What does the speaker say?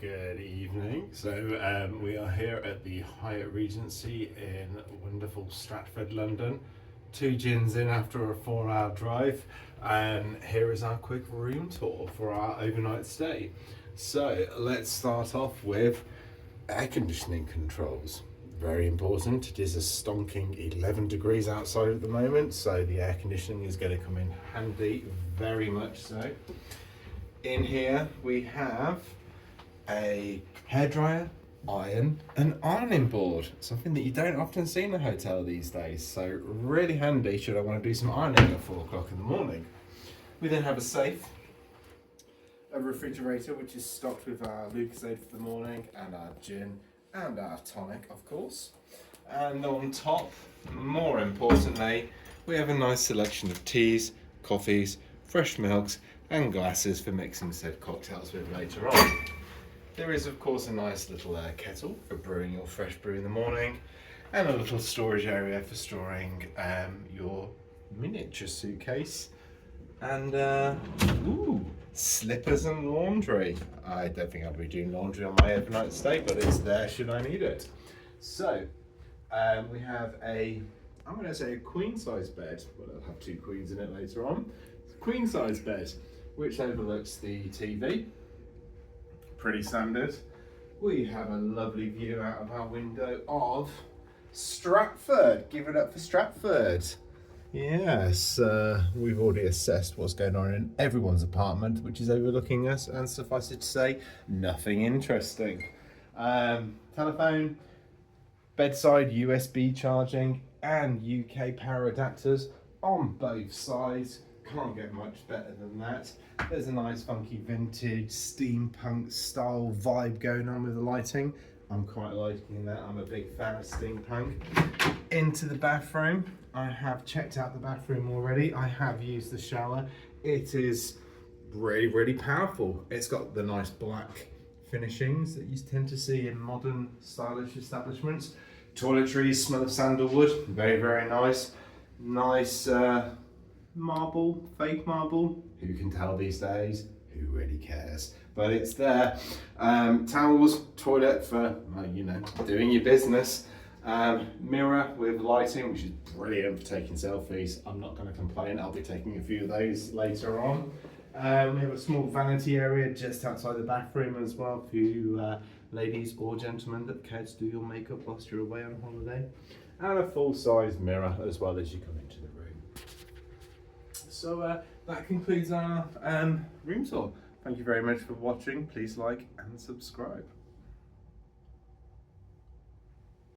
Good evening. So we are here at the Hyatt Regency in wonderful Stratford, London. 2 gins in after a 4-hour drive, and here is our quick room tour for our overnight stay. So let's start off with air conditioning controls. Very important. It is a stonking 11 degrees outside at the moment, so the air conditioning is going to come in handy, very much so. In here we have a hairdryer, iron, and ironing board, something that you don't often see in a hotel these days, so really handy should I want to do some ironing at 4 o'clock in the morning. We then have a safe, a refrigerator which is stocked with our Lucozade for the morning and our gin and our tonic, of course, and on top, more importantly, we have a nice selection of teas, coffees, fresh milks and glasses for mixing said cocktails with later on. There is of course a nice little kettle for brewing your fresh brew in the morning, and a little storage area for storing your miniature suitcase, and slippers and laundry. I don't think I'll be doing laundry on my overnight stay, but it's there should I need it. So we have I'm going to say a queen size bed, but it'll have 2 queens in it later on. It's a queen size bed which overlooks the TV. Pretty standard. We have a lovely view out of our window of Stratford. Give it up for Stratford. Yes, we've already assessed what's going on in everyone's apartment, which is overlooking us, and suffice it to say, nothing interesting. Telephone, bedside USB charging, and UK power adapters on both sides. Can't get much better than that. There's a nice funky vintage steampunk style vibe going on with the lighting. I'm quite liking that. I'm a big fan of steampunk. Into the bathroom. I have checked out the bathroom already. I have used the shower. It is really powerful. It's got the nice black finishings that you tend to see in modern stylish establishments. Toiletries smell of sandalwood. Very nice. Nice marble, fake marble. Who can tell these days? Who really cares? But it's there. Towels, toilet for, doing your business. Mirror with lighting, which is brilliant for taking selfies. I'm not going to complain. I'll be taking a few of those later on. We have a small vanity area just outside the bathroom as well for you ladies or gentlemen that care to do your makeup whilst you're away on holiday. And a full-size mirror as well as you come into the room. So that concludes our room tour. Thank you very much for watching. Please like and subscribe.